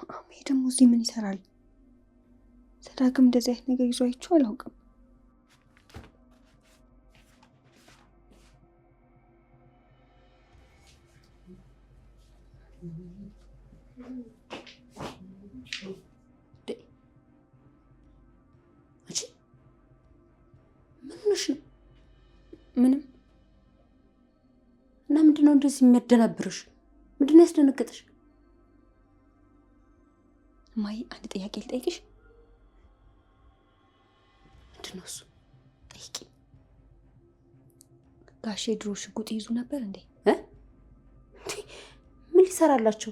አሜ ደግሞ እዚህ ምን ይሰራል? ሰዳግም እንደዚህ አይነት ነገር ይዞ አይቼው አላውቅም። ምንም እና ምንድነው እንደዚህ የሚያደናብርሽ? ምንድነው ያስደነገጠሽ? ማይ አንድ ጥያቄ ልጠይቅሽ። ምንድነው እሱ? ጠይቂ። ጋሼ ድሮ ሽጉጥ ይዙ ነበር እንዴ? ምን ሊሰራላቸው?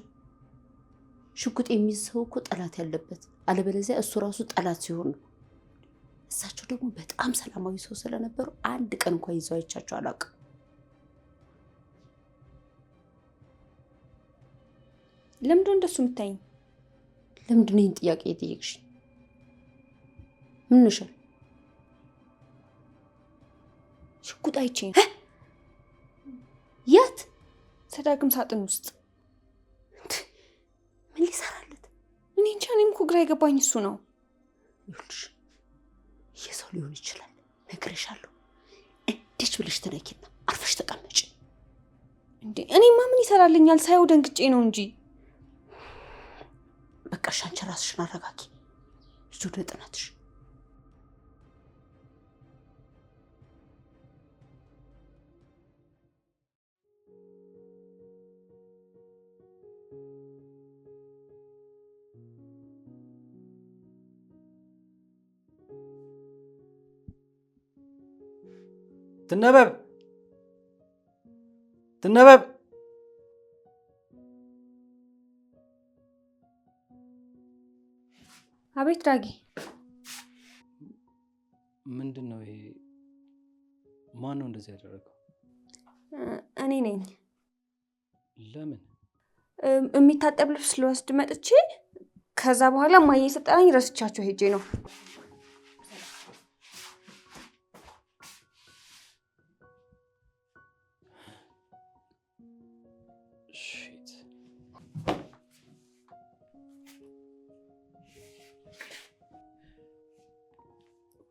ሽጉጥ የሚይዝ ሰው እኮ ጠላት ያለበት፣ አለበለዚያ እሱ ራሱ ጠላት ሲሆን ነው። እሳቸው ደግሞ በጣም ሰላማዊ ሰው ስለነበሩ አንድ ቀን እንኳን ይዘው አይቻቸው አላውቅም። ለምንድነው እንደሱ የምታይኝ? ለምንድነው ይህን ጥያቄ የጠየቅሽ? ምን ነሽ? ሽጉጥ አይቼ የት? ሰዳግም ሳጥን ውስጥ። ምን ሊሰራለት? እኔ እንጃ። እኔም እኮ ግራ የገባኝ እሱ ነው። ይኸውልሽ የሰው ሊሆን ይችላል፣ ነግሬሻለሁ። እንዴት ብለሽ ተነኪና አርፈሽ ተቀመጪ። እንዴ እኔማ ምን ይሰራልኛል? ሳይው ደንግጬ ነው እንጂ። በቃ አንቺ ራስሽን አረጋጊ። ልጅ ወደ ጥናትሽ። ትነበብ ትነበብ። አቤት ዳጊ። ምንድን ነው ይሄ? ማን ነው እንደዚህ ያደረገው? እኔ ነኝ። ለምን? የሚታጠብ ልብስ ልወስድ መጥቼ ከዛ በኋላ ማየ ሰጠኝ፣ ረስቻቸው ሄጄ ነው።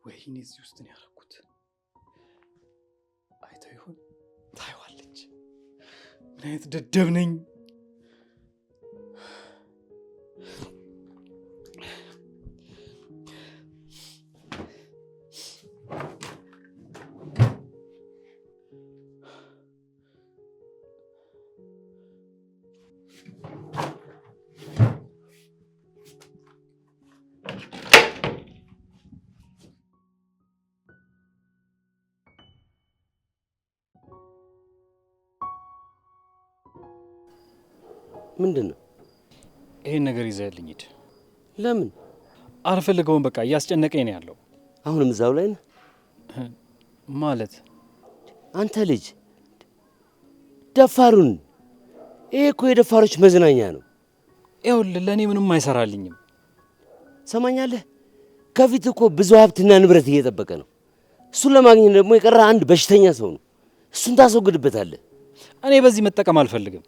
ወይኔ እዚህ ውስጥ ነው ያደረኩት። አይተው ይሆን? ታይዋለች። ምን አይነት ደደብ ነኝ! ምንድነው? ይሄን ነገር ይዘህልኝ ሂድ። ለምን? አልፈልገውም። በቃ እያስጨነቀኝ ነው ያለው። አሁንም እዛው ላይ ነህ ማለት? አንተ ልጅ ደፋሩን። ይሄ እኮ የደፋሮች መዝናኛ ነው። ይኸውልህ ለእኔ ምንም አይሰራልኝም። ሰማኛለህ? ከፊት እኮ ብዙ ሀብትና ንብረት እየጠበቀ ነው። እሱን ለማግኘት ደግሞ የቀረ አንድ በሽተኛ ሰው ነው። እሱን ታስወግድበታለህ። እኔ በዚህ መጠቀም አልፈልግም።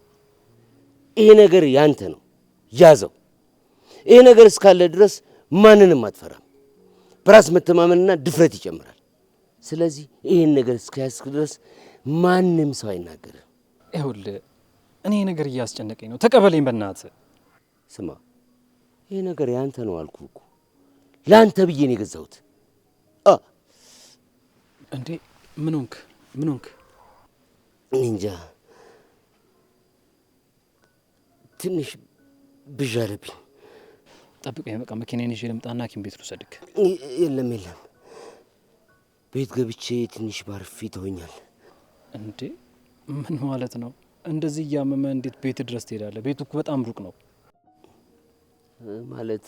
ይሄ ነገር ያንተ ነው፣ ያዘው። ይሄ ነገር እስካለ ድረስ ማንንም አትፈራም። በራስ መተማመንና ድፍረት ይጨምራል። ስለዚህ ይሄን ነገር እስከያዝክ ድረስ ማንም ሰው አይናገርም። ይኸውልህ እኔ ነገር እያስጨነቀኝ ነው። ተቀበለኝ በእናትህ። ስማ፣ ይሄ ነገር ያንተ ነው አልኩህ እኮ። ለአንተ ብዬ ነው የገዛሁት። እንዴ ምን ሆንክ? ምን ሆንክ? እኔ እንጃ፣ ትንሽ ብዥ አለብኝ። ጠብቀኝ፣ በቃ መኪናዬን ይዤ ልምጣና ሐኪም ቤት ልውሰድክ። የለም የለም፣ ቤት ገብቼ ትንሽ ባርፍ ይተወኛል። እንዴ ምን ማለት ነው? እንደዚህ እያመመ እንዴት ቤት ድረስ ትሄዳለህ? ቤቱ እኮ በጣም ሩቅ ነው። ማለት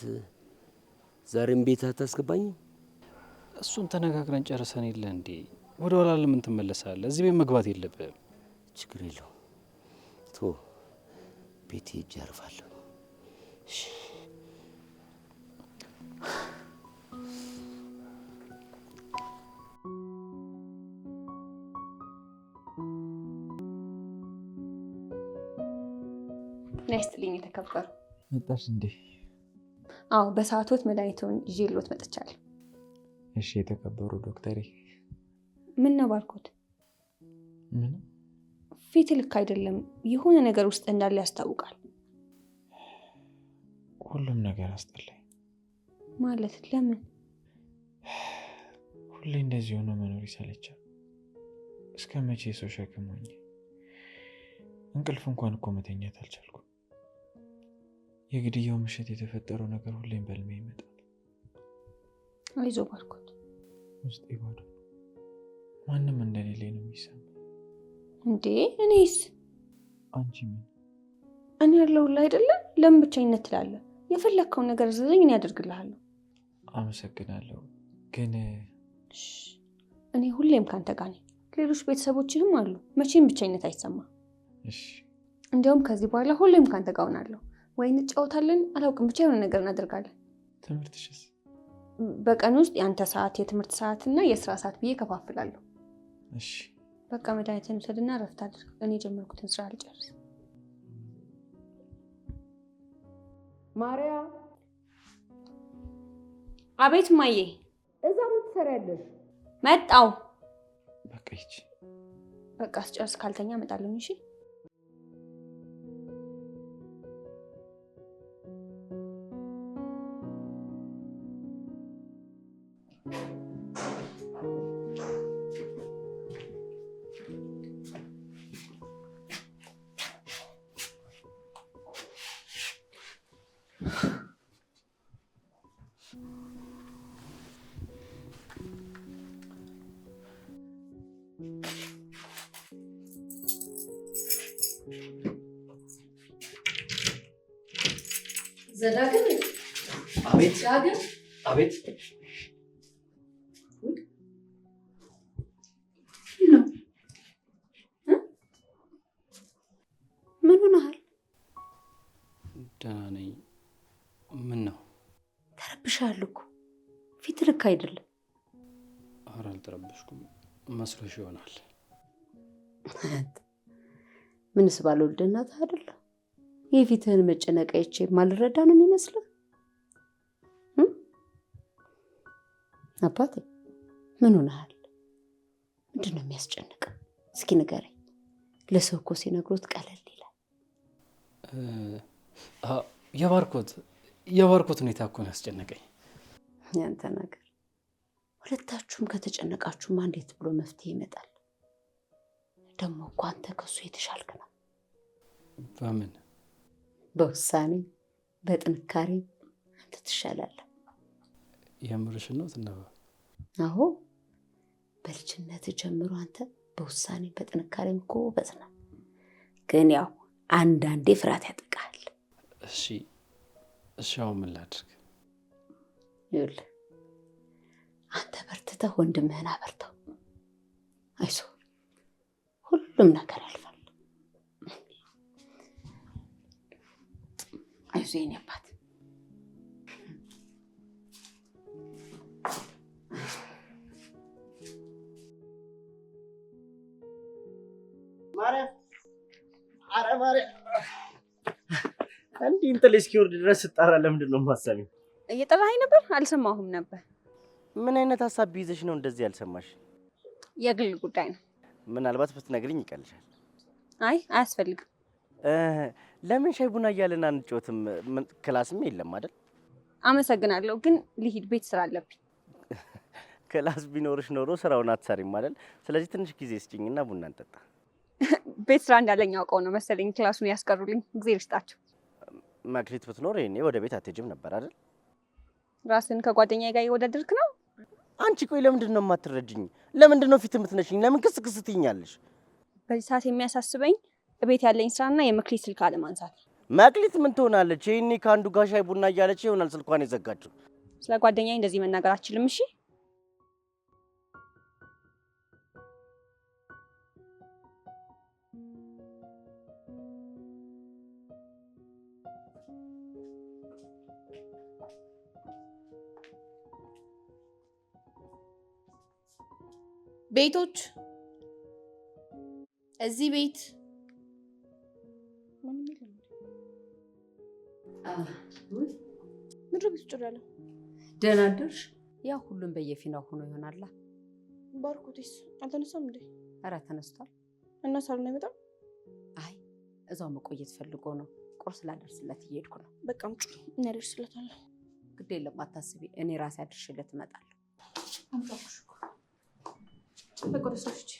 ዛሬም ቤት አታስገባኝም? እሱን ተነጋግረን ጨርሰን የለ እንዴ? ወደ ኋላ ለምን ትመለሳለህ? እዚህ ቤት መግባት የለብህም። ችግር የለውም፣ ቶ ቤት ሄጄ አርፋለሁ። ናይስትልኝ የተከበሩ መጣሽ እንዴ? አዎ በሰዓቶት መድኃኒቱን ይዤልዎት መጥቻለሁ። እሺ የተከበሩ ዶክተሬ። ምን ነው ባርኮት? ምን? ፊት ልክ አይደለም፣ የሆነ ነገር ውስጥ እንዳለ ያስታውቃል። ሁሉም ነገር አስጠላኝ። ማለት ለምን? ሁሌ እንደዚህ ሆኖ መኖር ይሰለቻል። እስከ መቼ ሰው ሸክም ሆኜ? እንቅልፍ እንኳን እኮ መተኛት አልቻልኩም። የግድያው ምሽት የተፈጠረው ነገር ሁሌም በልሜ ይመጣል። አይዞህ ባርኮት። ውስጤ ባዶ፣ ማንም እንደሌለኝ ነው የሚሰማኝ። እንዴ እኔስ? አንቺ ምን? እኔ ያለሁልህ አይደለም? ለምን ብቻኝነት ትላለህ? የፈለግከውን ነገር ዝዘኝ፣ እኔ ያደርግልሃለሁ። አመሰግናለሁ፣ ግን እኔ ሁሌም ካንተ ጋር ነኝ። ሌሎች ቤተሰቦችህም አሉ። መቼም ብቻኝነት አይሰማም። እሺ። እንዲያውም ከዚህ በኋላ ሁሌም ካንተ ጋር ሆናለሁ። ወይ እንጫወታለን፣ አላውቅም፣ ብቻ የሆነ ነገር እናደርጋለን። ትምህርትሽስ? በቀን ውስጥ የአንተ ሰዓት፣ የትምህርት ሰዓት እና የስራ ሰዓት ብዬ ከፋፍላለሁ። እሺ። በቃ መድኃኒትን ውሰድና እረፍት አድርግ። እኔ የጀመርኩትን ስራ አልጨርስ። ማርያ። አቤት ማዬ። እዛ ምን ትሰሪያለሽ? መጣው። በቃ ይቺ በቃ ስጨርስ ካልተኛ እመጣለሁ። እሺ። ዘዳግም። አቤት ዳግም። አቤት። ምን ሆነሃል? ደህና ነኝ። ምን ነው? ተረብሻል እኮ ፊት ልክ አይደለም። ኧረ አልተረበሽኩም፣ መስሎሽ ይሆናል። ምንስ ባልወልድ እናት አይደለም? የፊትህን መጨነቅ አይቼ ማልረዳ ነው የሚመስለው? አባቴ ምን ሆነሃል? ምንድን ነው የሚያስጨንቅ? እስኪ ንገረኝ። ለሰው እኮ ሲነግሩት ቀለል ይላል። የባርኮት ሁኔታ እኮ ነው ያስጨነቀኝ። ያንተ ነገር። ሁለታችሁም ከተጨነቃችሁማ እንዴት ብሎ መፍትሄ ይመጣል? ደግሞ እኮ አንተ ከሱ የተሻልክ ነው። በምን? በውሳኔ በጥንካሬ አንተ ትሻላለህ። የምርሽን ነው ትነበ? አዎ፣ በልጅነት ጀምሮ አንተ በውሳኔ በጥንካሬም እኮ ጎበዝ ነህ። ግን ያው አንዳንዴ ፍርሃት ያጠቃል። እሺ አሁን ምን ላድርግ? ይኸውልህ አንተ በርትተህ ወንድምህን አበርተው። አይዞህ፣ ሁሉም ነገር ያልፋል። አይዞህ የኔ አባት። ማርያም፣ ኧረ ማርያም፣ እንዲህ እንትን እስኪወርድ ድረስ ስጣራ ለምንድን ነው የማሰሚው? እየጠራኸኝ ነበር? አልሰማሁም ነበር። ምን አይነት ሀሳብ ቢይዘሽ ነው እንደዚህ ያልሰማሽ? የግል ጉዳይ ነው። ምናልባት ብትነግሪኝ ይቀልሻል። አይ አያስፈልግም። ለምን ሻይ ቡና እያልን አንጫወትም? ክላስም የለም አይደል? አመሰግናለሁ፣ ግን ልሂድ፣ ቤት ስራ አለብኝ። ክላስ ቢኖርሽ ኖሮ ስራውን አትሰሪም አይደል? ስለዚህ ትንሽ ጊዜ ስጭኝና ቡና እንጠጣ። ቤት ስራ እንዳለኝ አውቀው ነው መሰለኝ ክላሱን ያስቀሩልኝ። ጊዜ ልስጣቸው። መክሊት ብትኖር ይሄኔ ወደ ቤት አትሄጂም ነበር አይደል? ራስን ከጓደኛዬ ጋር እየወዳደርክ ነው። አንቺ ቆይ ለምንድን ነው የማትረጅኝ? ለምንድን ነው ፊት የምትነሽኝ? ለምን ክስ ክስ ትይኛለሽ? በዚህ ሰዓት የሚያሳስበኝ ቤት ያለኝ ስራና የመክሊት ስልክ አለማንሳት። መክሊት ምን ትሆናለች? ይሄኔ ከአንዱ ጋር ሻይ ቡና እያለች ይሆናል ስልኳን የዘጋችው። ስለ ጓደኛዬ እንደዚህ መናገር አትችልም። እሺ ቤቶች እዚህ ቤት ምድር ቤት ጭራለ ደህና አደርሽ? ያ ሁሉም በየፊናው ሆኖ ይሆናል። ባርኮቴስ አልተነሳም እንዴ? ኧረ ተነስቷል። እና ሳሉ ነው የመጣው? አይ እዛው መቆየት ፈልጎ ነው። ቁርስ ላደርስለት እየሄድኩ ነው። በቃ ምጩ እና ያደርስለታለሁ። ግድ የለም አታስቢ፣ እኔ ራሴ አድርሽለት እመጣለሁ። አምጣልሽ በቃ ደስሽ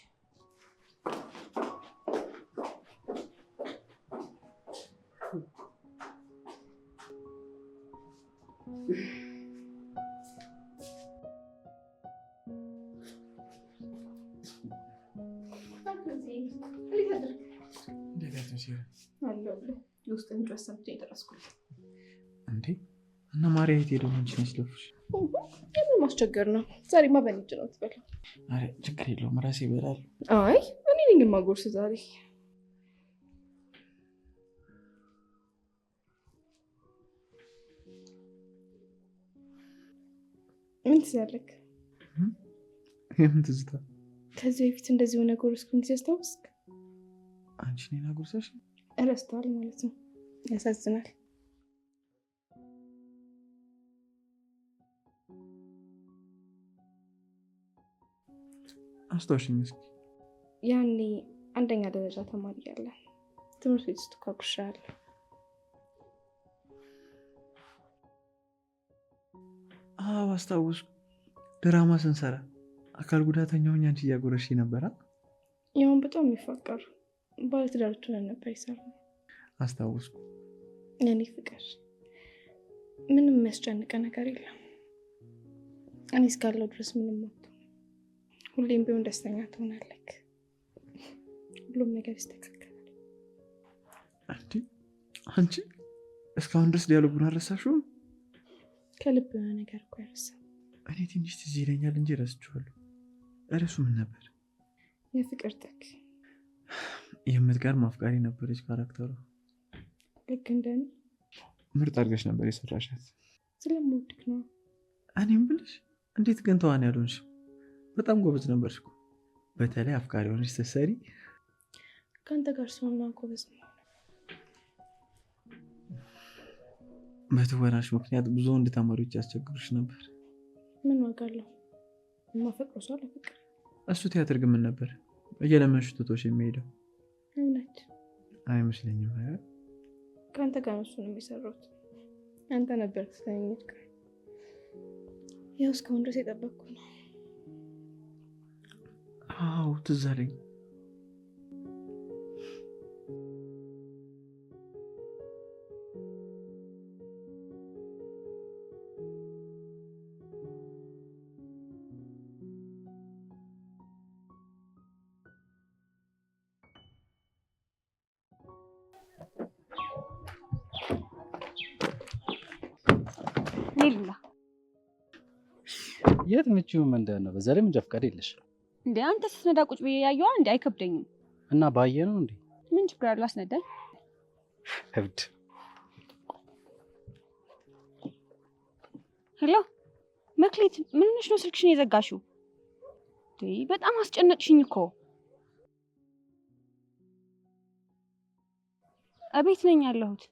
እንዴ እና ማርያ የት ሄደው አንቺ ነሽ ለፍሽ? ምን ማስቸገር ነው? ዛሬማ በልጅ ነው ትበላ። አረ ችግር የለውም ራሴ ይበላል። አይ እኔ ነኝ የማጎርስ ዛሬ። ምን ትዘለክ? የምን ትዝታ? ከዚህ በፊት እንደዚህ ሆነ ጎርስኩኝ ሲያስታውስክ? አንቺ ነኝ አጎርሰሽ? እረስተዋል ማለት ነው። ያሳዝናል። አስታውሽኝ እስኪ። ያኔ አንደኛ ደረጃ ተማሪ ያለን ትምህርት ቤት ውስጥ ካኩሻለሁ። አዎ አስታውስኩ። ድራማ ስንሰራ አካል ጉዳተኛ ሆኜ አንቺ እያጎረሽ ነበራ። ያውን በጣም የሚፋቀሩ ባለትዳሮች ሆነን ነበር ይሰራል። አስታውስኩ። የኔ ፍቅር ምንም የሚያስጨንቀ ነገር የለም። እኔ እስካለው ድረስ ምንም አትሆንም። ሁሌም ቢሆን ደስተኛ ትሆናለህ። ሁሉም ነገር ይስተካከላል። አንቺ እስካሁን ድረስ ዲያሎጉን አልረሳሽውም? ከልብ የሆነ ነገር እኮ አይረሳም። እኔ ትንሽ ትዝ ይለኛል እንጂ ረስቼዋለሁ። እርሱ ምን ነበር? የፍቅር ተክ የምትገርም አፍቃሪ ነበረች ካራክተሯ። ልክ እንደኔ ምርጥ አድርገሽ ነበር የሰራሻት። ስለምወድክ ነው። እኔም ብልሽ እንዴት ግን ተዋን ያልሆንሽ? በጣም ጎበዝ ነበርሽ እኮ። በተለይ አፍቃሪ ሆነሽ ስትሰሪ። ከአንተ ጋር ሰውና ጎበዝ ነው። በትወናሽ ምክንያት ብዙ ወንድ ተማሪዎች ያስቸግሩሽ ነበር። ምን ዋጋ አለው? የማፈቅረው ሰው አለፍቅር። እሱ ቲያትር ግን ምን ነበር እየለመንሽ ትቶሽ የሚሄደው? እውነት አይመስለኝም። ከአንተ ጋር ነው እሱንም የሰራሁት። አንተ ነበር ትተኛት ጋር ያው እስካሁን ድረስ የጠበቅኩ ነው። አዎ ትዝ አለኝ። ሌላ የት ምቹ መንደር ነው። በዛ ላይ መንጃ ፈቃድ የለሽ እንዴ? አንተ ስትነዳ ቁጭ ብዬ ያየዋ እንዴ? አይከብደኝም። እና ባየ ነው እንዴ? ምን ችግር አለው? አስነዳኝ። እብድ። ሄሎ መክሊት፣ ምን ሆነሽ ነው ስልክሽን የዘጋሽው? በጣም አስጨነቅሽኝ እኮ። እቤት ነኝ ያለሁት።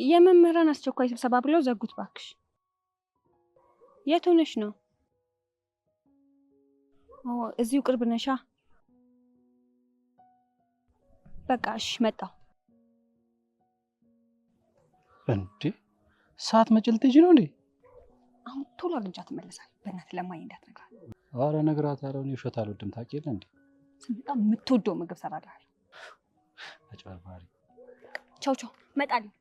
የመምህራን አስቸኳይ ስብሰባ ብለው ዘጉት። ባክሽ የት ሆነሽ ነው? እዚሁ ቅርብ ነሻ? በቃ እሺ መጣሁ። እንዴ ሰዓት መጨል ትጂ ነው እንዴ? አሁን ቶሎ አግኝቻ ትመለሳል። በእናትህ ለማኝ እንዳትነግራት። ኧረ እነግራታለሁ። እኔ ውሸት አልወድም ታውቂ የለ እንዴ? በጣም የምትወደው ምግብ ሰራልሃለሁ። አጭበርባሪ። ቻው ቻው፣ እመጣለሁ።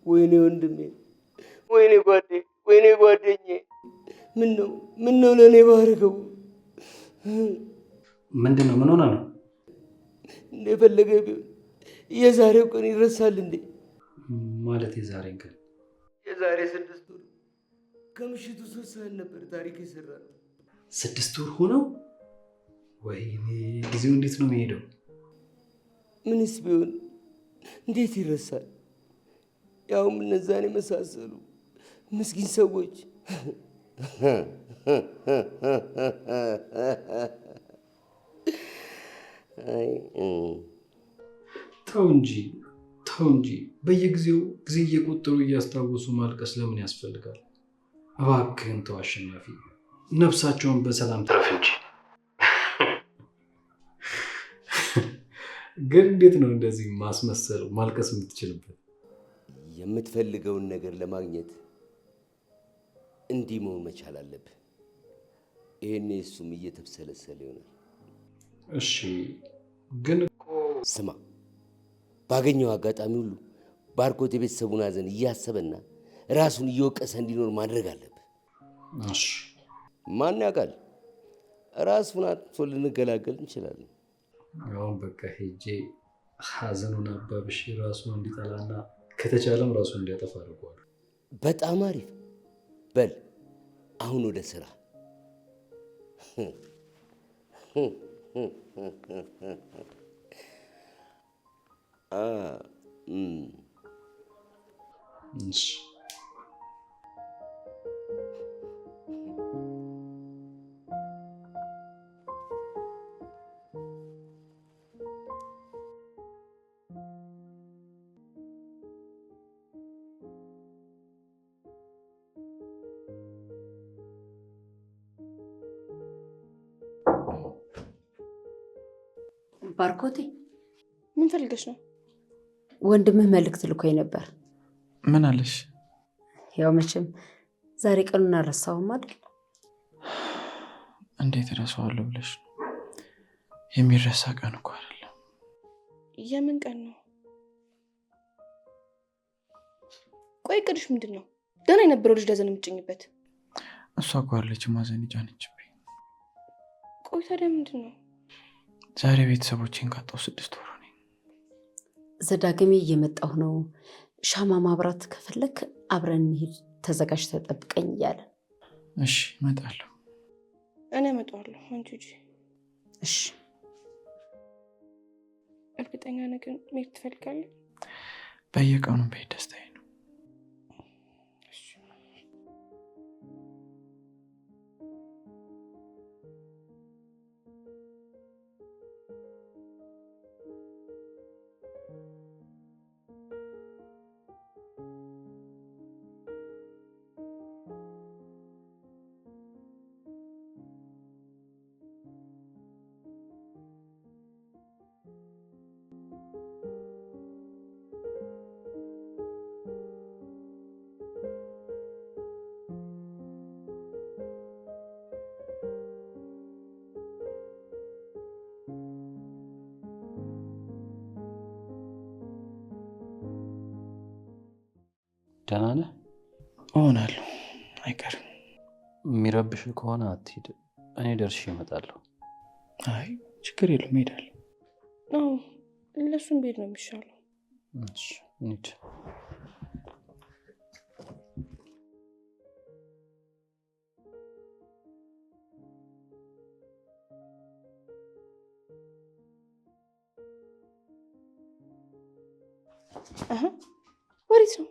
ወይኔ ወንድሜ፣ ወይኔ ጓደኛዬ፣ ምን ነው ለኔ ባረከው? ምንድነው? ምን ሆነ ነው? እንደፈለገ ቢሆን የዛሬው ቀን ይረሳል እንዴ? ማለት የዛሬን ቀን? የዛሬ 6 ወር ከምሽቱ 3 ሰዓት ነበር ታሪክ የሰራነው። 6 ወር ሆነው? ወይኔ ጊዜው እንዴት ነው የሚሄደው? ምንስ ቢሆን እንዴት ይረሳል? ያውም እነዛን የመሳሰሉ ምስኪን ሰዎች። ተው እንጂ በየጊዜው ጊዜ እየቆጠሩ እያስታወሱ ማልቀስ ለምን ያስፈልጋል? እባክህን ተው አሸናፊ፣ ነፍሳቸውን በሰላም ትረፍ እንጂ። ግን እንዴት ነው እንደዚህ ማስመሰል ማልቀስ የምትችልበት? የምትፈልገውን ነገር ለማግኘት እንዲህ መሆን መቻል አለብህ። ይሄኔ እሱም እየተብሰለሰለ ይሆናል። እሺ ግን እኮ ስማ፣ ባገኘው አጋጣሚ ሁሉ ባርኮት የቤተሰቡን ሐዘን እያሰበና ራሱን እየወቀሰ እንዲኖር ማድረግ አለብህ። እሺ ማን ያውቃል፣ ራሱን አጥቶ ልንገላገል እንችላለን። አሁን በቃ ሄጄ ሐዘኑን አባብሼ ራሱን እንዲጠላና ከተቻለም ራሱን እንዲያጠፋ አድርጓል። በጣም አሪፍ። በል አሁን ወደ ስራ። እሺ ባርኮቴ፣ ምን ፈልገሽ ነው? ወንድምህ መልእክት ልኮኝ ነበር። ምን አለሽ? ያው መቼም ዛሬ ቀኑን አልረሳውም አይደል? እንዴት እረሳዋለሁ ብለሽ ነው? የሚረሳ ቀን እኮ አይደለም። የምን ቀን ነው? ቆይ እቅድሽ ምንድን ነው? ደህና የነበረው ልጅ ደዘን የምትጭኝበት? እሷ እኮ አለች ማዘን ጫነችብኝ። ቆይ ታዲያ ምንድን ነው? ዛሬ ቤተሰቦቼን ካጣሁ 6 ወር ነኝ። ዘዳግሜ እየመጣሁ ነው፣ ሻማ ማብራት ከፈለክ አብረን እንሂድ፣ ተዘጋጅተህ ጠብቀኝ እያለ። እሺ እመጣለሁ። እኔ እመጣለሁ፣ አንቺ ሂጂ። እሺ። እርግጠኛ ነህ ግን መሄድ ትፈልጋለህ? በየቀኑ በሄድ ደስታዬ ነው። ደህና ነህ? እሆናለሁ፣ አይቀርም። የሚረብሽ ከሆነ አትሂድ፣ እኔ ደርሼ እመጣለሁ። አይ ችግር የለም፣ እሄዳለሁ። አዎ ለእሱም ብሄድ ነው የሚሻለው። እሺ እንሂድ። ወዴት ነው?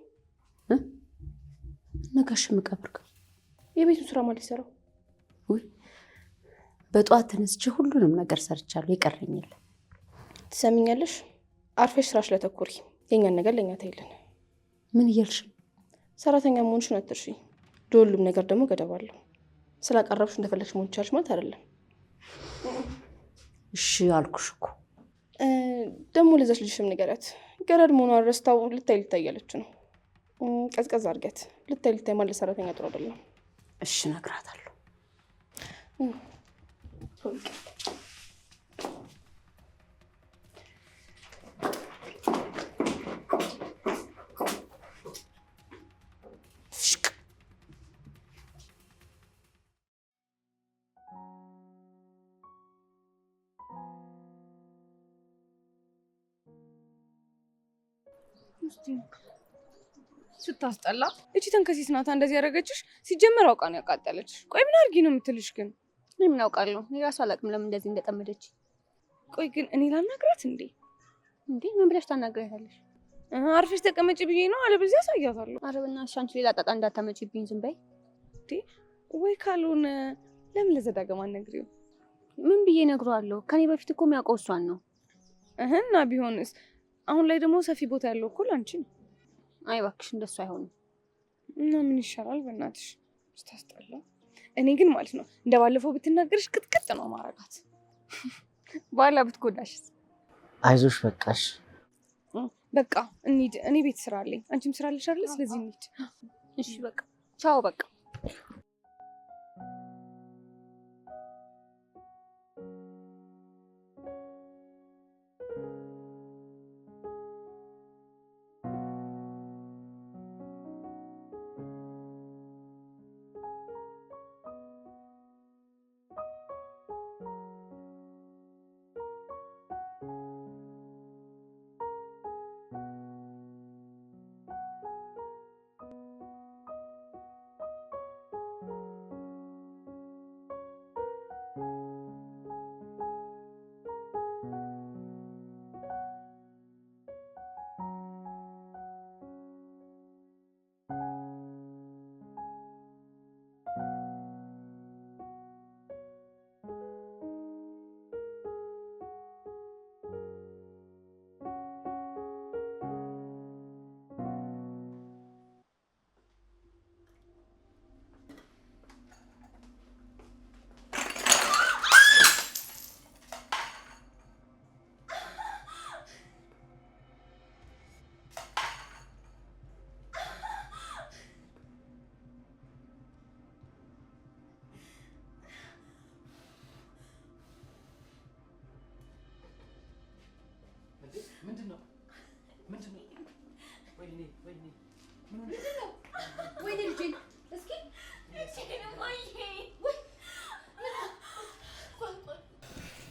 ነጋሽ መቃብር ጋር። የቤቱን ስራ ማለት ይሰራው? ውይ በጠዋት ተነስቼ ሁሉንም ነገር ሰርቻለሁ፣ ይቀረኛል። ትሰሚኛለሽ? አርፈሽ ስራሽ ላይ ተኮሪ። የኛን ነገር ለኛ ታይልን። ምን እያልሽ ነው? ሰራተኛ መሆንሽን አትርሺ። ለሁሉም ነገር ደግሞ ገደብ አለው። ስላቀረብሽ እንደፈለግሽ መሆን ይቻልሽ ማለት አይደለም። እሺ አልኩሽ እኮ። ደግሞ ለዛች ልጅሽም ንገሪያት። ገረድ መሆኗን ረስታው ልታይ ያለች ነው። ቀዝቀዝ አድርጊያት። ልታይ ማለት ሰራተኛ ጥሩ አይደለም። እሺ እነግራታለሁ። እስቲ ስታስጠላ። እቺ ተንከሲስ ናታ እንደዚህ ያደረገችሽ። ሲጀመር አውቃ ነው ያቃጠለች። ቆይ ምን አድርጊ ነው የምትልሽ ግን? እኔ ምን አውቃለሁ? እኔ ራሱ አላውቅም ለምን እንደዚህ እንደጠመደች። ቆይ ግን እኔ ላናግራት እንዴ? እንዴ ምን ብለሽ ታናግሪያታለሽ? አርፈሽ ተቀመጪ ብዬ ነው፣ አለበለዚያ አሳያታለሁ። ኧረ በእናትሽ አንቺ ሌላ ጣጣ እንዳታመጪብኝ ዝም በይ። ወይ ካልሆነ ለምን ለዘዳገም አትነግሪውም? ምን ብዬ እነግረዋለሁ? ከኔ በፊት እኮ የሚያውቀው እሷን ነው። እና ቢሆንስ? አሁን ላይ ደግሞ ሰፊ ቦታ ያለው እኮ ላንቺ ነው። አይ እባክሽ እንደሱ አይሆንም። እና ምን ይሻላል በእናትሽ? ስታስጠላ። እኔ ግን ማለት ነው እንደባለፈው ብትናገርሽ ቅጥቅጥ ነው ማረጋት። በኋላ ብትጎዳሽስ? አይዞሽ በቃሽ። በቃ እንሂድ። እኔ ቤት ስራ አለኝ፣ አንቺም ስራ አለሽ አይደል? ስለዚህ እንሂድ። እሺ በቃ ቻው በቃ።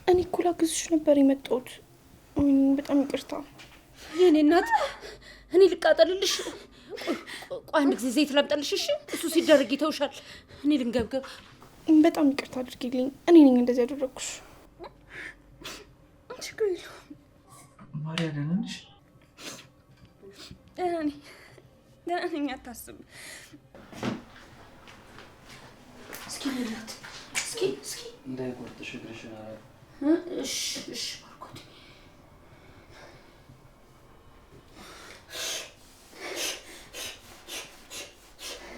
እኔ እኮ ላግዝሽ ነበር የመጣሁት። በጣም ይቅርታ የኔ እናት። እኔ ልቃጠልልሽ? ቆይ አንድ ጊዜ ዘይት ላምጣልሽ። እሺ እሱ ሲደረግ ይተውሻል። እኔ ልንገብገብ። በጣም ይቅርታ አድርጊልኝ። እኔ ነኝ እንደዚህ ያደረኩሽ። ችግር የለውም። ማርያ ደህና ነሽ? ደህና ነኝ፣ አታስብ። እስኪ እናት እስኪ እንዳይቆርጥሽ እግርሽን። እሺ ባርኮት።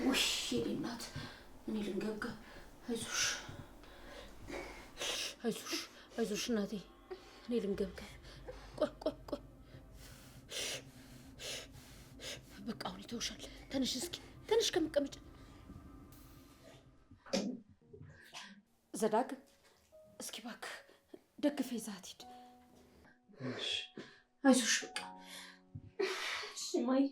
ውይ የኔ እናት፣ እኔ ልንገብገብ። አይዞሽ እናቴ፣ እኔ ልንገብገብ። ቆይ በቃ አሁን ይተውሻል። ተነሽ እስኪ ተነሽ ከመቀመጫ። ዘዳግም እስኪ እባክህ ደግፈ ይዛት ሂድ። አይዞሽ በቃ እሺ ማይ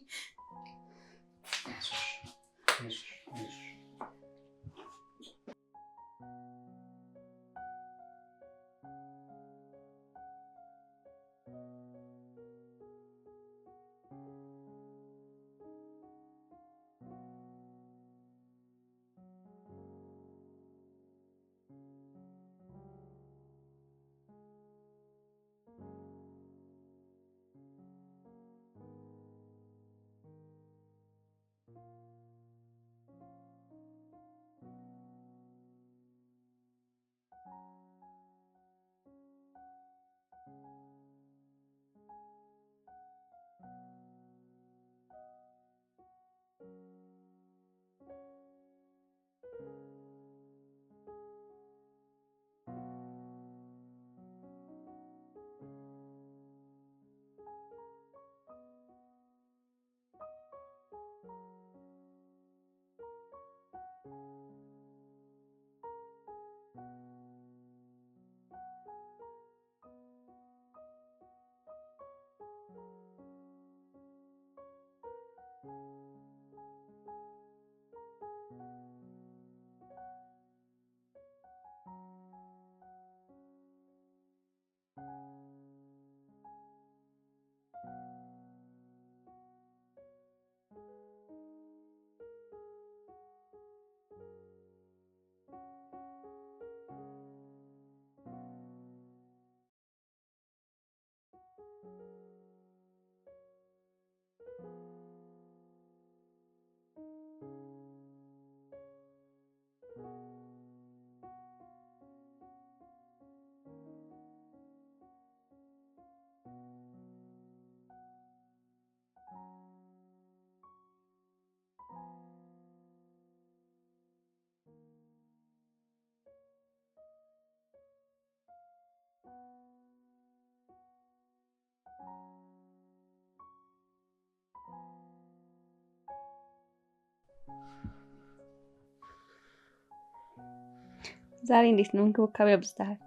ዛሬ እንዴት ነው እንክብካቤ አብዝተሃል?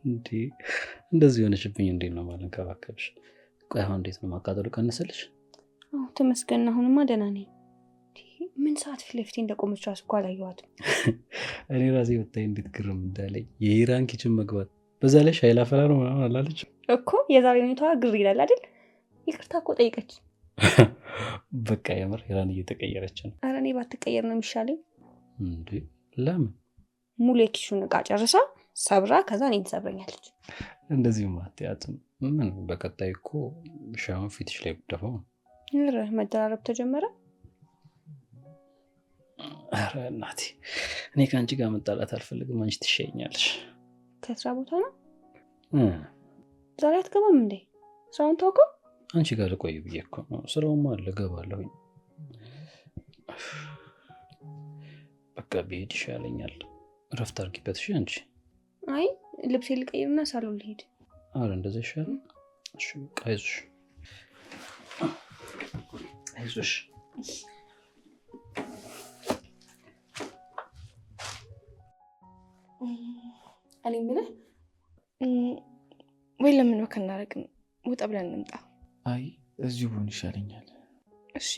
እንዴ እንደዚህ ሆነሽብኝ እንዴት ነው ማለንከባከብሽ? ቆይ አሁን እንዴት ነው ማቃጠሉ ቀነሰልሽ? አዎ ተመስገን፣ አሁንማ ደህና ነኝ። ምን ሰዓት ፊት ለፊቴ እንደቆመች እራሱ እኮ አላየኋትም። እኔ ራሴ ወጣኝ እንዴት ግርም እንዳለኝ የኢራን ኪችን መግባት፣ በዛ ላይ ሻይ ላፈላ ነው ምናምን አላለች እኮ። የዛሬ ሁኔታዋ ግር ይላል አይደል? ይቅርታ እኮ ጠይቀች። በቃ የምር ኢራን እየተቀየረች ነው። ኧረ እኔ ባትቀየር ነው የሚሻለኝ። እንዴ ለምን? ሙሉ የኪሹን እቃ ጨርሳ ሰብራ ከዛ እኔን ትሰብረኛለች። እንደዚህ ማትያትም ምን በቀጣይ እኮ ሻውን ፊትሽ ላይ ብደፋው። ኧረ መደራረብ ተጀመረ። ኧረ እናቴ እኔ ከአንቺ ጋር መጣላት አልፈልግም፣ አንቺ ትሸኛለሽ። ከስራ ቦታ ነው ዛሬ አትገባም እንዴ? ስራውን ታውቀው? አንቺ ጋር ልቆይ ብዬ እኮ ነው። ስራውማ አለ እገባለሁኝ። በቃ ብሄድ ይሻለኛል። እረፍት አድርጊበት እሺ አንቺ። አይ ልብሴ ልቀይርና ሳሎን ልሄድ። አረ እንደዛ ይሻላል። እሺ በቃ አይዞሽ አይዞሽ። እኔ የምልህ ወይ ለምን ወክ እናደርግም? ውጣ ብለን እንምጣ። አይ እዚሁ ብሆን ይሻለኛል። እሺ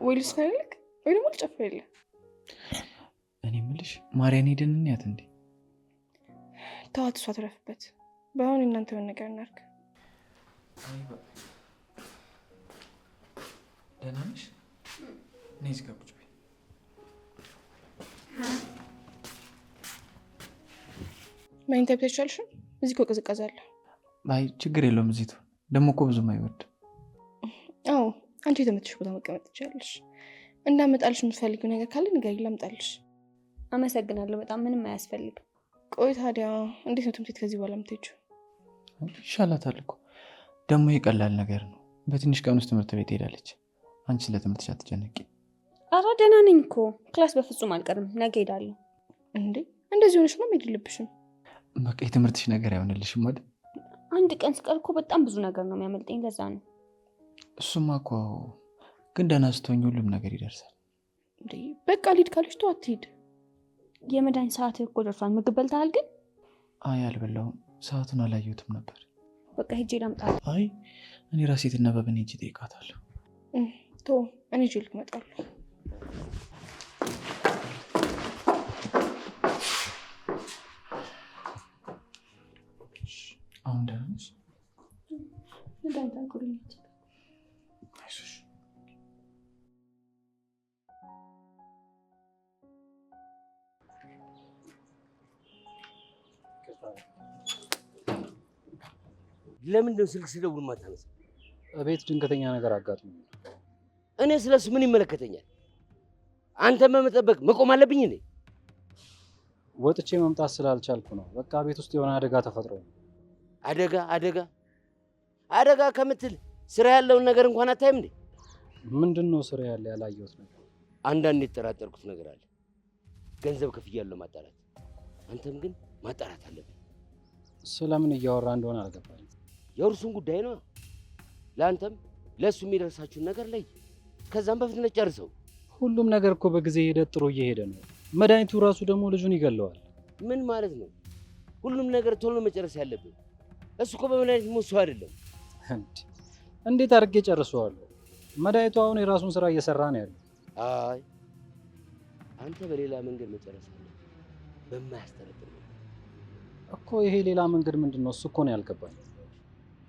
ወይ ልስፈልግ ወይ ደግሞ ልጨፍር የለ። እኔ የምልሽ ማርያን ሄደን እንያት እንዴ? ተዋት፣ እሷ ትረፍበት። በአሁን እናንተ ምን ነገር እናድርግ። ደህና ነሽ? እኔ እዚህ ጋር ቁጭ በይ። መኝታ ቤት አይቻልሽም? እዚህ እኮ ቅዝቃዜ አለ። አይ ችግር የለውም። እዚህ ትሆን ደግሞ እኮ ብዙም አይወድም። አዎ አንቺ የተመቸሽ ቦታ መቀመጥ ትችላለሽ። እንዳመጣልሽ የምትፈልጊው ነገር ካለ ንገሪኝ፣ ላምጣልሽ። አመሰግናለሁ በጣም ምንም አያስፈልግም። ቆይ ታዲያ እንዴት ነው ትምህርት ቤት ከዚህ በኋላ የምትሄጂው? ይሻላታል እኮ ደግሞ የቀላል ነገር ነው። በትንሽ ቀን ውስጥ ትምህርት ቤት ሄዳለች። አንቺ ስለ ትምህርትሽ አትጨነቂ። ኧረ ደህና ነኝ እኮ ክላስ በፍጹም አልቀርም። ነገ ሄዳለሁ። እንዴ እንደዚህ ሆነሽ ነው መሄድ የለብሽም። በቃ የትምህርትሽ ነገር አይሆንልሽም አይደል? አንድ ቀን ስቀር እኮ በጣም ብዙ ነገር ነው የሚያመልጠኝ። ለዛ ነው። እሱማ እኮ ግን ደህና ስትሆኝ ሁሉም ነገር ይደርሳል። እንዴ በቃ ልሂድ ካለሽ ተው አትሂድ። የመድኃኒት ሰዓት እኮ ደርሷል። ምግብ በልተሃል ግን? አይ አልበላሁም። ሰዓቱን አላየሁትም ነበር። በቃ ሂጅ ላምጣ። አይ እኔ ራሴ ትነበብን ሂጅ እጠይቃታለሁ። ተው እኔ ሂጅ ልመጣለሁ። አሁን ደህና ነሽ? አይዞሽ። ለምንድን ነው ስልክ ስደውል ማታነሳ? ቤት ድንገተኛ ነገር አጋጥሞኝ። እኔ ስለሱ ምን ይመለከተኛል? አንተን በመጠበቅ መቆም አለብኝ እንዴ? ወጥቼ መምጣት ስላልቻልኩ ነው። በቃ ቤት ውስጥ የሆነ አደጋ ተፈጥሮ ነው። አደጋ አደጋ አደጋ ከምትል ስራ ያለውን ነገር እንኳን አታይም እንዴ? ምንድን ነው ስራ ያለ ያላየሁት ነገር? አንዳንድ የተጠራጠርኩት ነገር አለ። ገንዘብ ከፍያለሁ ማጣራት። አንተም ግን ማጣራት አለብን። ስለምን እያወራ እንደሆነ አልገባኝም። የእርሱን ጉዳይ ነው። ለአንተም ለእሱ የሚደርሳችሁን ነገር ላይ ከዛም በፍጥነት ጨርሰው። ሁሉም ነገር እኮ በጊዜ ሂደት ጥሩ እየሄደ ነው። መድኃኒቱ ራሱ ደግሞ ልጁን ይገለዋል። ምን ማለት ነው? ሁሉም ነገር ቶሎ መጨረስ ያለብን። እሱ እኮ በመድኃኒት ሞት ሰው አይደለም። እንዴት አድርጌ ጨርሰዋለሁ? መድኃኒቱ አሁን የራሱን ስራ እየሰራ ነው ያለው። አይ አንተ በሌላ መንገድ መጨረስ አለ። በማያስጠረጥር እኮ ይሄ ሌላ መንገድ ምንድን ነው? እሱ እኮ ነው ያልገባኝ።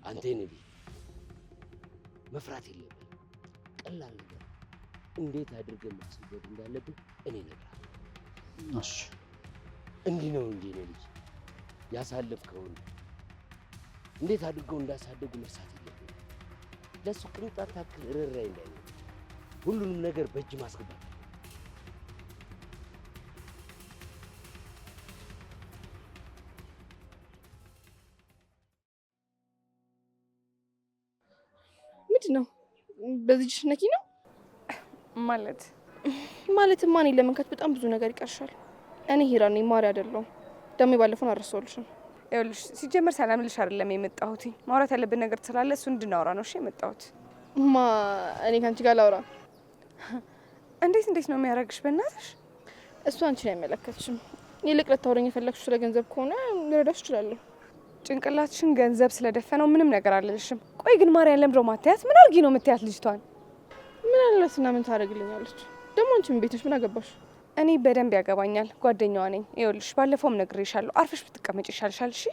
አንተ ነህ መፍራት የለብህም። ቀላል ነገር እንዴት አድርገን ማስወገድ እንዳለብህ እኔ እነግርሃለሁ። እሺ እንዲህ ነው እንጂ ነው ልጅ ያሳለፍከውን እንዴት አድርገው እንዳሳደጉ መርሳት የለብህም። ለሱ ቅንጣት ታክል ርኅራኄ እንዳይኖር ሁሉንም ነገር በእጅ ማስገባት። ምንድን ነው በዚህ እጅሽ ነኪ ነው ማለትማ እኔ ለመንካት በጣም ብዙ ነገር ይቀርሻል። እኔ ሂራ ነኝ፣ ማሪ አይደለሁም። ደግሞ የባለፈውን አልረሳሁልሽም። ይኸውልሽ ሲጀመር ሰላም ልሽ አይደለም የመጣሁት። ማውራት ያለብን ነገር ስላለ እሱ እንድናወራ ነው እሺ የመጣሁት። እኔ ከአንቺ ጋር ላውራ? እንዴት ነው የሚያደርግሽ? በእናትሽ እሱ አንቺን አይመለከትሽም። ይልቅ ልታወሪኝ የፈለግሽው ስለ ገንዘብ ከሆነ ልረዳሽ እችላለሁ። ጭንቅላትሽን ገንዘብ ስለደፈነው ምንም ነገር አልልሽም። ቆይ ግን ማርያም ለምዶ ማታያት? ምን አርጊ ነው የምትያት ልጅቷን? ምን አለትና ምን ታደርግልኛለች? ደግሞ አንቺ ምን ቤትሽ ምን አገባሽ? እኔ በደንብ ያገባኛል፣ ጓደኛዋ ነኝ። ይኸውልሽ ባለፈውም ነግሬሻለሁ፣ አርፈሽ ብትቀመጭ ይሻልሻል። እሺ?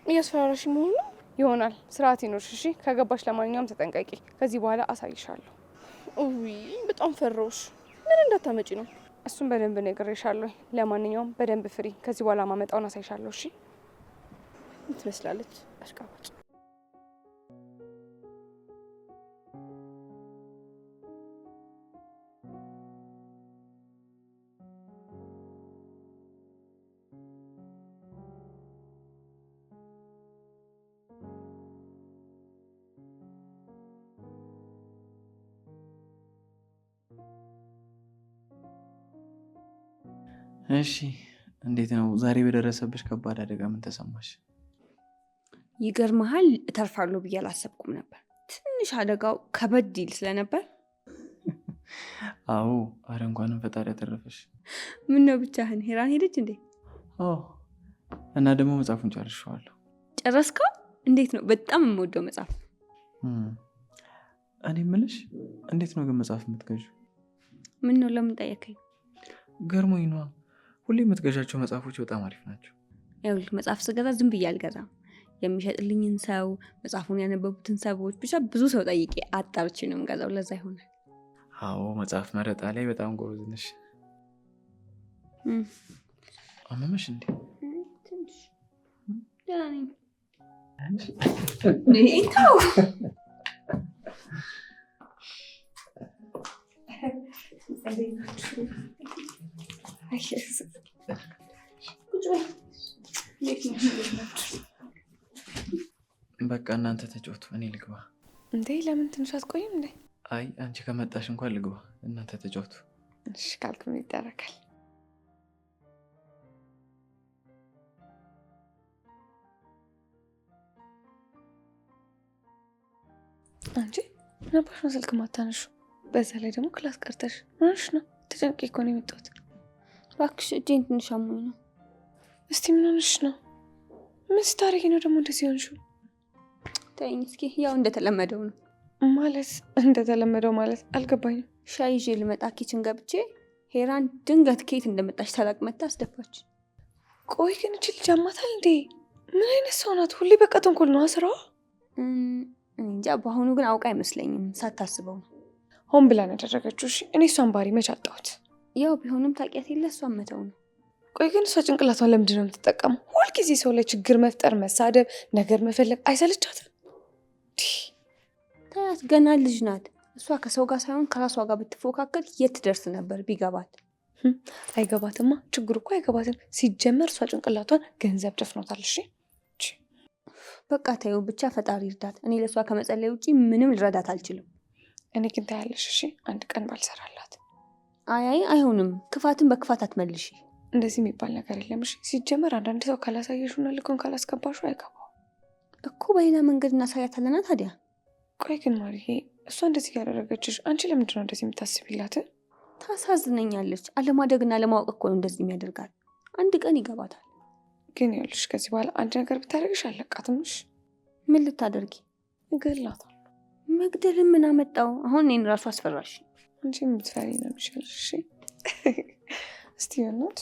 እያስፈራራሽ መሆኑ ይሆናል። ስርዓት ይኖርሽ። እሺ? ከገባሽ ለማንኛውም ተጠንቀቂ። ከዚህ በኋላ አሳይሻለሁ። ውይ በጣም ፈራሁሽ። ምን እንዳታመጪ ነው? እሱም በደንብ ነግሬሻለሁ። ለማንኛውም በደንብ ፍሪ። ከዚህ በኋላ ማመጣውን አሳይሻለሁ። እሺ? ትመስላለች አሽቃባጭ። እሺ እንዴት ነው ዛሬ በደረሰብሽ ከባድ አደጋ ምን ተሰማሽ? ይገርመሃል፣ እተርፋለሁ ብዬ አላሰብኩም ነበር። ትንሽ አደጋው ከበድ ይል ስለነበር። አዎ፣ አረ እንኳንም ፈጣሪ ያተረፈሽ። ምን ነው ብቻህን? ሄራን ሄደች እንዴ? እና ደግሞ መጽሐፉን ጨርሼዋለሁ። ጨረስከው? እንዴት ነው? በጣም የምወደው መጽሐፍ። እኔ የምልሽ እንዴት ነው ግን መጽሐፍ የምትገዢው? ምን ነው ለምን ጠየከኝ? ገርሞኝ ነዋ። ሁሌ የምትገዣቸው መጽሐፎች በጣም አሪፍ ናቸው። ይኸውልህ መጽሐፍ ስገዛ ዝም ብዬ አልገዛም። የሚሸጥልኝን ሰው፣ መጽሐፉን ያነበቡትን ሰዎች፣ ብቻ ብዙ ሰው ጠይቄ አጣርቼ ነው የምገዛው። ለዛ ይሆናል። አዎ መጽሐፍ መረጣ ላይ በጣም ጎበዝ ነሽ። አመመሽ እንዴ? ትንሽ ደህና ነኝ። ተው በቃ እናንተ ተጫወቱ፣ እኔ ልግባ። እንዴ ለምን ትንሽ አትቆይም እንዴ? አይ አንቺ ከመጣሽ እንኳን ልግባ፣ እናንተ ተጫወቱ። እሺ ካልክ ምን ይደረጋል? አንቺ ነባሽ ነው ስልክ ማታነሹ? በዛ ላይ ደግሞ ክላስ ቀርተሽ ምንሽ ነው? ተጨንቄ እኮ ነው የመጣሁት። እባክሽ እጄን ትንሽ አሞኝ ነው። እስቲ ምን ሆነሽ ነው? ምን ስታደርጊ ነው ደግሞ እንደዚህ ሆንሽው? ተይኝ እስኪ። ያው እንደተለመደው ነው ማለት። እንደተለመደው ማለት አልገባኝም። ሻይ ይዤ ልመጣ ኪችን ገብቼ ሄራን ድንገት ከየት እንደመጣች ታላቅ መታ አስደፋች። ቆይ ግን እቺ ልጅ አማታል እንዴ? ምን አይነት ሰው ናት? ሁሌ በቃ ተንኮል ነው ስራዋ። እንጃ፣ በአሁኑ ግን አውቃ አይመስለኝም። ሳታስበው ነው ሆን ብላ ነው ያደረገችው። እሺ እኔ እሷን ባህሪ መች አጣሁት? ያው ቢሆንም ታውቂያት የለ እሷን መተው ነው። ቆይ ግን እሷ ጭንቅላቷን ለምንድን ነው የምትጠቀመው? ሁልጊዜ ሰው ላይ ችግር መፍጠር፣ መሳደብ፣ ነገር መፈለግ አይሰለቻትም? ታያት፣ ገና ልጅ ናት። እሷ ከሰው ጋር ሳይሆን ከራሷ ጋር ብትፎካከል የት ትደርስ ነበር ቢገባት። አይገባትማ። ችግሩ እኮ አይገባትም። ሲጀመር እሷ ጭንቅላቷን ገንዘብ ደፍኖታል። እሺ በቃ ተይው ብቻ፣ ፈጣሪ ይርዳት። እኔ ለእሷ ከመጸለይ ውጭ ምንም ልረዳት አልችልም። እኔ ግን ታያለሽ። እሺ አንድ ቀን ባልሰራላት። አይ አይሆንም። ክፋትን በክፋት አትመልሽ። እንደዚህ የሚባል ነገር የለም። እሺ ሲጀመር አንዳንድ ሰው ካላሳየሹና ልኩን ካላስገባሹ አይገባው እኮ። በሌላ መንገድ እናሳያታለና ታዲያ። ቆይ ግን ማርዬ፣ እሷ እንደዚህ ያደረገችሽ አንቺ ለምንድን ነው እንደዚህ የምታስቢላት? ታሳዝነኛለች። አለማደግና አለማወቅ እኮ ነው እንደዚህ የሚያደርጋል። አንድ ቀን ይገባታል። ግን ይኸውልሽ ከዚህ በኋላ አንድ ነገር ብታደርግሽ አለቃትም። እሺ ምን ልታደርጊ? እገላታለሁ። መግደልን ምን አመጣው? አሁን እኔን ራሱ አስፈራሽ። አንቺ የምትፈሪ ነው የሚሻልሽ። እሺ እስቲ እናት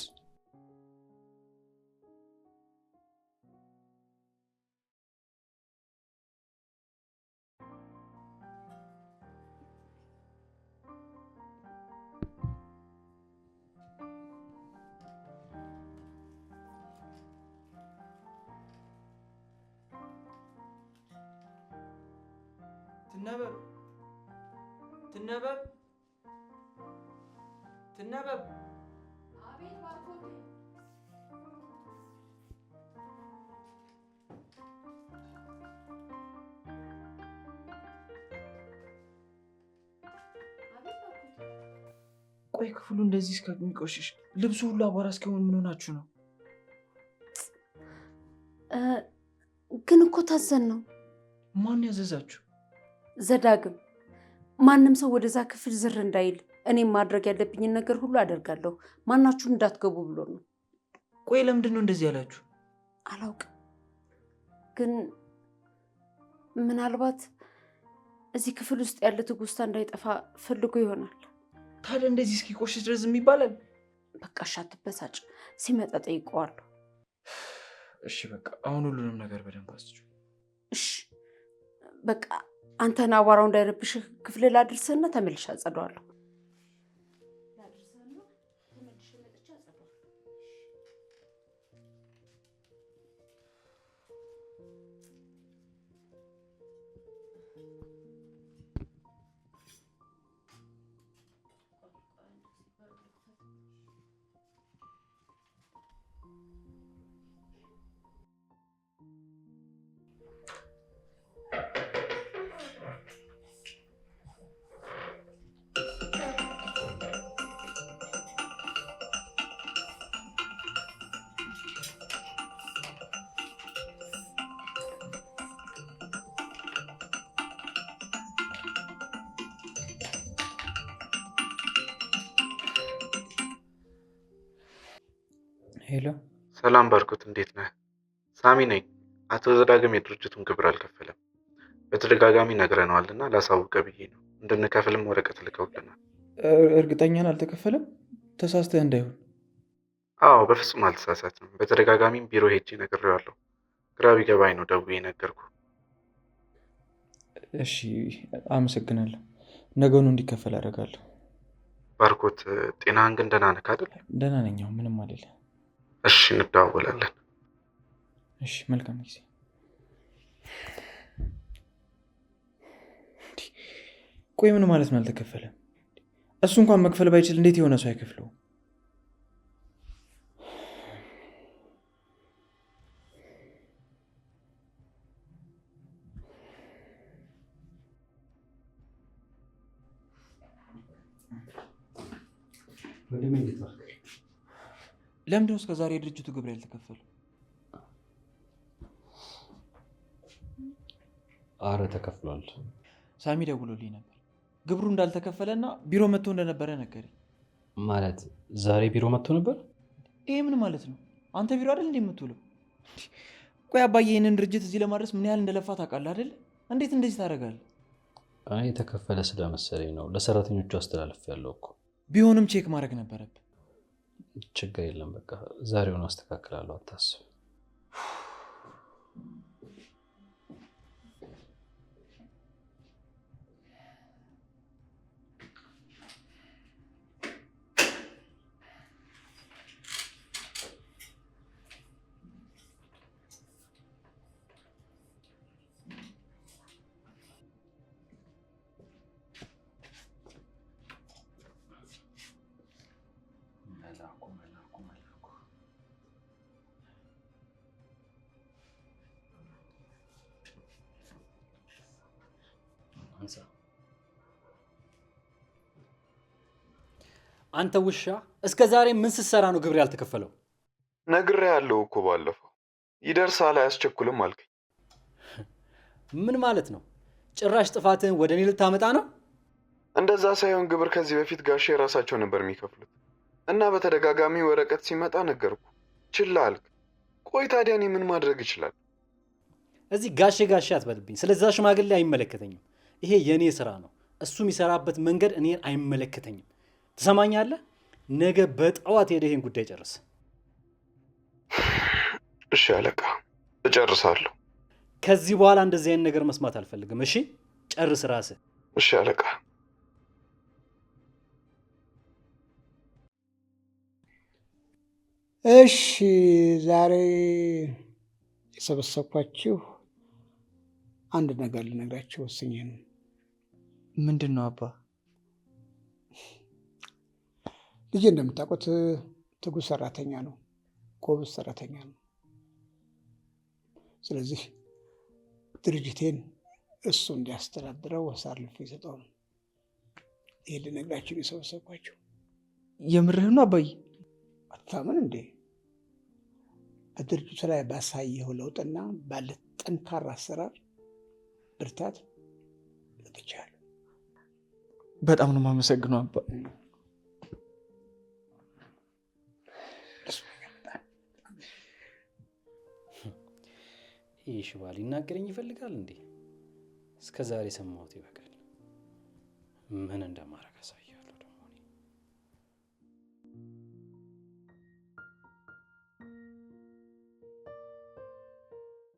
ትነበብ ትነበብ። ቆይ ክፍሉ እንደዚህ እስከሚቆሽሽ ልብሱ ሁሉ አቧራ እስኪሆን ምን ሆናችሁ ነው? ግን እኮ ታዘን ነው። ማን ያዘዛችሁ? ዘዳግም ማንም ሰው ወደዛ ክፍል ዝር እንዳይል እኔም ማድረግ ያለብኝን ነገር ሁሉ አደርጋለሁ። ማናችሁም እንዳትገቡ ብሎ ነው። ቆይ ለምንድን ነው እንደዚህ ያላችሁ? አላውቅም፣ ግን ምናልባት እዚህ ክፍል ውስጥ ያለ ትውስታ እንዳይጠፋ ፈልጎ ይሆናል። ታዲያ እንደዚህ እስኪቆሽሽ ድረስ ይባላል? በቃ እሺ፣ አትበሳጭ። ሲመጣ ጠይቀዋለሁ። እሺ በቃ አሁን ሁሉንም ነገር በደንብ አስጩ። እሺ በቃ አንተን አቧራው እንዳይረብሽህ ክፍል ላድርስህና ተመልሼ አጸዳዋለሁ። ሄሎ፣ ሰላም ባርኮት፣ እንዴት ነህ? ሳሚ ነኝ። አቶ ዘዳግም የድርጅቱን ግብር አልከፈለም። በተደጋጋሚ ነግረነዋል እና ላሳውቀ ብዬ ነው። እንድንከፍልም ወረቀት ልከውልናል። እርግጠኛን አልተከፈለም? ተሳስተህ እንዳይሆን። አዎ በፍጹም አልተሳሳትም። በተደጋጋሚም ቢሮ ሄጄ ነግሬዋለሁ። ግራ ቢገባኝ ነው ደውዬ ነገርኩ። እሺ አመሰግናለሁ። ነገኑ እንዲከፈል አደርጋለሁ። ባርኮት፣ ጤናህን ግን ደህና ነህ አይደል? ደህና ነኝ፣ ምንም አይደለም። እሺ እንደዋወላለን። እሺ መልካም ጊዜ። ቆይ ምን ማለት ነው አልተከፈለም? እሱ እንኳን መክፈል ባይችል እንዴት የሆነ ሰው አይከፍለው? ለምንድነው እስከ ዛሬ የድርጅቱ ግብር ያልተከፈለ? አረ ተከፍሏል። ሳሚ ደውሎልኝ ነበር ግብሩ እንዳልተከፈለና ቢሮ መጥቶ እንደነበረ ነገረኝ። ማለት ዛሬ ቢሮ መጥቶ ነበር? ይሄ ምን ማለት ነው? አንተ ቢሮ አይደል እንዴ የምትውለው? ቆይ አባዬ ይህንን ድርጅት እዚህ ለማድረስ ምን ያህል እንደለፋ ታውቃለህ አይደል? እንዴት እንደዚህ ታደርጋለህ? እኔ የተከፈለ ስለመሰለኝ ነው ለሰራተኞቹ አስተላለፍ ያለው እኮ። ቢሆንም ቼክ ማድረግ ነበረብህ። ችግር የለም፣ በቃ ዛሬውን አስተካክላለሁ፣ አታስብ። አንተ ውሻ እስከ ዛሬ ምን ስትሰራ ነው ግብር ያልተከፈለው? ነግሬሃለሁ እኮ ባለፈው። ይደርሳል አያስቸኩልም አልከኝ። ምን ማለት ነው? ጭራሽ ጥፋትህን ወደ እኔ ልታመጣ ነው? እንደዛ ሳይሆን ግብር ከዚህ በፊት ጋሼ ራሳቸው ነበር የሚከፍሉት እና በተደጋጋሚ ወረቀት ሲመጣ ነገርኩ፣ ችላ አልክ። ቆይ ታዲያ እኔ ምን ማድረግ እችላለሁ? እዚህ ጋሼ ጋሼ አትበልብኝ። ስለዛ ሽማግሌ አይመለከተኝም። ይሄ የእኔ ስራ ነው። እሱ የሚሰራበት መንገድ እኔን አይመለከተኝም። ትሰማኛለህ? ነገ በጠዋት ሄደህ ይሄን ጉዳይ ጨርስ። እሺ አለቃ፣ እጨርሳለሁ። ከዚህ በኋላ እንደዚህ አይነት ነገር መስማት አልፈልግም። እሺ ጨርስ ራስህ። እሺ አለቃ። እሺ ዛሬ የሰበሰብኳችሁ አንድ ነገር ልነግራችሁ ወስኜ ነው። ምንድን ነው አባ? ልጄ እንደምታውቁት ትጉህ ሰራተኛ ነው፣ ጎበዝ ሰራተኛ ነው። ስለዚህ ድርጅቴን እሱ እንዲያስተዳድረው አሳልፌ የሰጠው ነው። ይሄን ልነግራችሁ ነው የሰበሰብኳችሁ። የምርህ ነው አባዬ? አታምን እንዴ? በድርጅቱ ላይ ባሳየው ለውጥና ባለ ጠንካራ አሰራር ብርታት ሰጥቻለሁ። በጣም ነው የማመሰግነው አባ። ይህ ሽባ ሊናገረኝ ይፈልጋል እንዴ? እስከ ዛሬ ሰማሁት ይበቃል። ምን እንደማረግ አሳይ።